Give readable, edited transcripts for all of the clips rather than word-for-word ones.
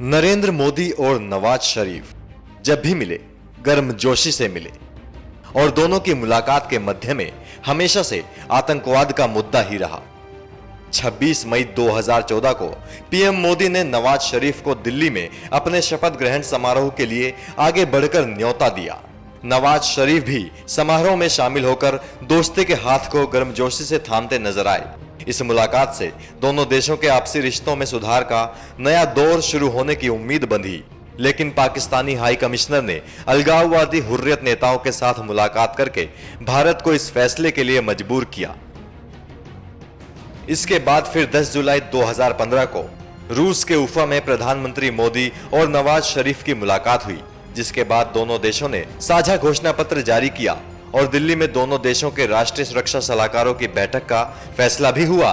नरेंद्र मोदी और नवाज शरीफ जब भी मिले गर्मजोशी से मिले और दोनों की मुलाकात के मध्य में हमेशा से आतंकवाद का मुद्दा ही रहा। 26 मई 2014 को पीएम मोदी ने नवाज शरीफ को दिल्ली में अपने शपथ ग्रहण समारोह के लिए आगे बढ़कर न्योता दिया। नवाज शरीफ भी समारोह में शामिल होकर दोस्ती के हाथ को गर्मजोशी से थामते नजर आए। इस मुलाकात से दोनों देशों के आपसी रिश्तों में सुधार का नया दौर शुरू होने की उम्मीद बंधी, लेकिन पाकिस्तानी हाई कमिश्नर ने अलगाववादी हुर्रियत नेताओं के साथ मुलाकात करके भारत को इस फैसले के लिए मजबूर किया। इसके बाद फिर 10 जुलाई 2015 को रूस के उफा में प्रधानमंत्री मोदी और नवाज शरीफ की मुलाकात हुई, जिसके बाद दोनों देशों ने साझा घोषणा पत्र जारी किया और दिल्ली में दोनों देशों के राष्ट्रीय सुरक्षा सलाहकारों की बैठक का फैसला भी हुआ।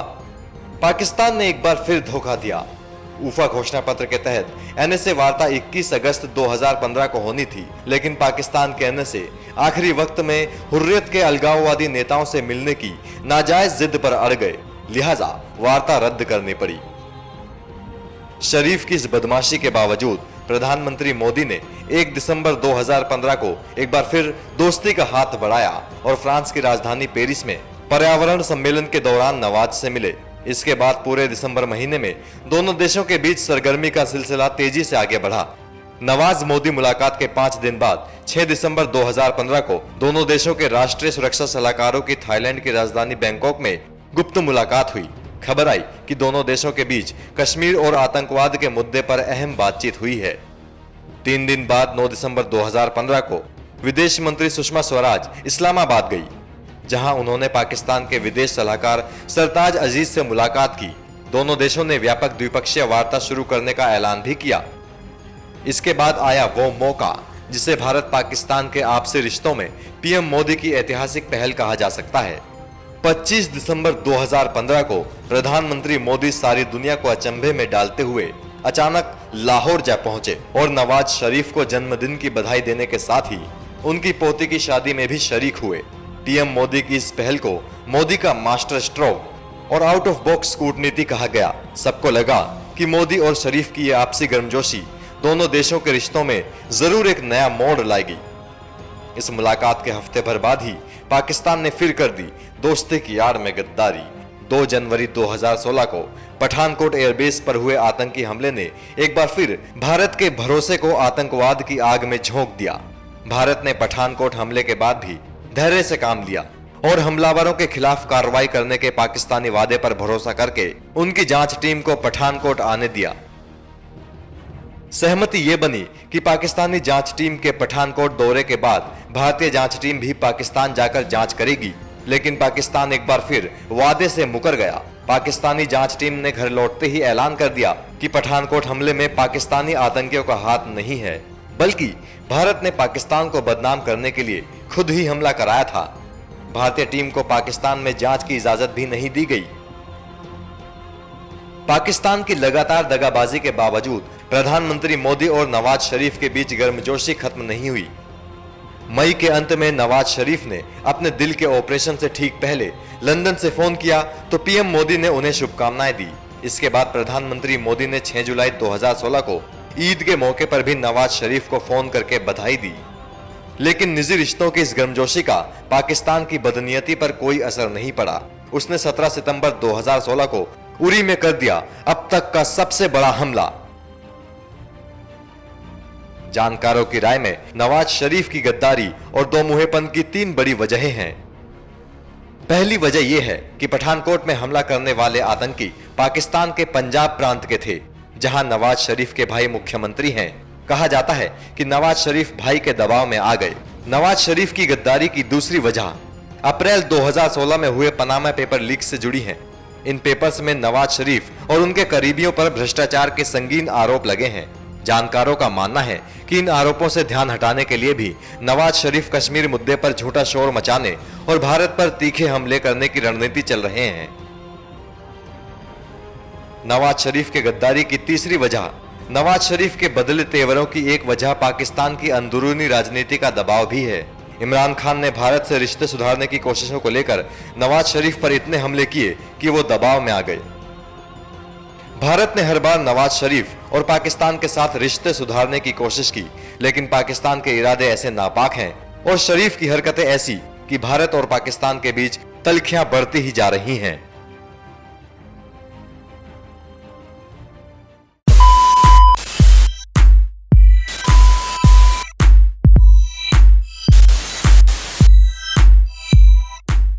पाकिस्तान ने एक बार फिर धोखा दिया। उफा घोषणा पत्र के तहत एनएसए वार्ता 21 अगस्त 2015 को होनी थी, लेकिन पाकिस्तान के एनएसए आखिरी वक्त में हुर्रियत के अलगाववादी नेताओं से मिलने की नाजायज जिद पर अड़ गए, लिहाजा वार्ता रद्द करनी पड़ी। शरीफ की इस बदमाशी के बावजूद प्रधानमंत्री मोदी ने 1 दिसंबर 2015 को एक बार फिर दोस्ती का हाथ बढ़ाया और फ्रांस की राजधानी पेरिस में पर्यावरण सम्मेलन के दौरान नवाज से मिले। इसके बाद पूरे दिसंबर महीने में दोनों देशों के बीच सरगर्मी का सिलसिला तेजी से आगे बढ़ा। नवाज मोदी मुलाकात के 5 दिन बाद 6 दिसंबर 2015 को दोनों देशों के राष्ट्रीय सुरक्षा सलाहकारों की थाईलैंड की राजधानी बैंकॉक में गुप्त मुलाकात हुई। खबर आई कि दोनों देशों के बीच कश्मीर और आतंकवाद के मुद्दे पर अहम बातचीत हुई है। 3 दिन बाद 9 दिसंबर 2015 को विदेश मंत्री सुषमा स्वराज इस्लामाबाद गई, जहां उन्होंने पाकिस्तान के विदेश सलाहकार सरताज अजीज से मुलाकात की। दोनों देशों ने व्यापक द्विपक्षीय वार्ता शुरू करने का ऐलान भी किया। इसके बाद आया वो मौका जिसे भारत पाकिस्तान के आपसी रिश्तों में पीएम मोदी की ऐतिहासिक पहल कहा जा सकता है। 25 दिसंबर 2015 को प्रधानमंत्री मोदी सारी दुनिया को अचंभे में डालते हुए अचानक लाहौर जा पहुंचे और नवाज शरीफ को जन्मदिन की बधाई देने के साथ ही उनकी पोती की शादी में भी शरीक हुए। पीएम मोदी की इस पहल को मोदी का मास्टर स्ट्रोक और आउट ऑफ बॉक्स कूटनीति कहा गया। सबको लगा कि मोदी और शरीफ की यह आपसी गर्मजोशी दोनों देशों के रिश्तों में जरूर एक नया मोड़ लाएगी। इस मुलाकात के हफ्ते भर बाद ही पाकिस्तान ने फिर कर दी दोस्ती की आड़ में गद्दारी। 2 जनवरी 2016 को पठानकोट एयरबेस पर हुए आतंकी हमले ने एक बार फिर भारत के भरोसे को आतंकवाद की आग में झोंक दिया। भारत ने पठानकोट हमले के बाद भी धैर्य से काम लिया और हमलावरों के खिलाफ कार्रवाई करने के पाकिस्तानी वादे पर भरोसा करके उनकी जांच टीम को पठानकोट आने दिया। सहमति यह बनी कि पाकिस्तानी जांच टीम के पठानकोट दौरे के बाद भारतीय जांच टीम भी पाकिस्तान जाकर जांच करेगी, लेकिन पाकिस्तान एक बार फिर वादे से मुकर गया। पाकिस्तानी जांच टीम ने घर लौटते ही ऐलान कर दिया कि पठानकोट हमले में पाकिस्तानी आतंकियों का हाथ नहीं है, बल्कि भारत ने पाकिस्तान को बदनाम करने के लिए खुद ही हमला कराया था। भारतीय टीम को पाकिस्तान में जांच की इजाजत भी नहीं दी गई। पाकिस्तान की लगातार दगाबाजी के बावजूद प्रधानमंत्री मोदी और नवाज शरीफ के बीच गर्मजोशी खत्म नहीं हुई। मई के अंत में नवाज शरीफ ने अपने दिल के ऑपरेशन से ठीक पहले लंदन से फोन किया तो पीएम मोदी ने उन्हें शुभकामनाएं दी। इसके बाद प्रधानमंत्री मोदी ने 6 जुलाई 2016 को ईद के मौके पर भी नवाज शरीफ को फोन करके बधाई दी। लेकिन निजी रिश्तों की इस गर्मजोशी का पाकिस्तान की बदनीयती पर कोई असर नहीं पड़ा। उसने 17 सितंबर 2016 को उरी में कर दिया अब तक का सबसे बड़ा हमला। जानकारों की राय में नवाज शरीफ की गद्दारी और दोमुहेपन की 3 बड़ी वजहें हैं। पहली वजह यह है कि पठानकोट में हमला करने वाले आतंकी पाकिस्तान के पंजाब प्रांत के थे, जहां नवाज शरीफ के भाई मुख्यमंत्री हैं। कहा जाता है कि नवाज शरीफ भाई के दबाव में आ गए। नवाज शरीफ की गद्दारी की दूसरी वजह अप्रैल 2016 में हुए पनामा पेपर लीक से जुड़ी है। इन पेपर्स में नवाज शरीफ और उनके करीबियों पर भ्रष्टाचार के संगीन आरोप लगे हैं। जानकारों का मानना है कि इन आरोपों से ध्यान हटाने के लिए भी नवाज शरीफ कश्मीर मुद्दे पर झूठा शोर मचाने और भारत पर तीखे हमले करने की रणनीति चल रहे हैं। नवाज शरीफ के गद्दारी की तीसरी वजह नवाज शरीफ के बदले तेवरों की एक वजह पाकिस्तान की अंदरूनी राजनीति का दबाव भी है। इमरान खान ने भारत से रिश्ते सुधारने की कोशिशों को लेकर नवाज शरीफ पर इतने हमले किए कि वो दबाव में आ गए। भारत ने हर बार नवाज शरीफ और पाकिस्तान के साथ रिश्ते सुधारने की कोशिश की, लेकिन पाकिस्तान के इरादे ऐसे नापाक हैं और शरीफ की हरकतें ऐसी कि भारत और पाकिस्तान के बीच तल्खियां बढ़ती ही जा रही हैं।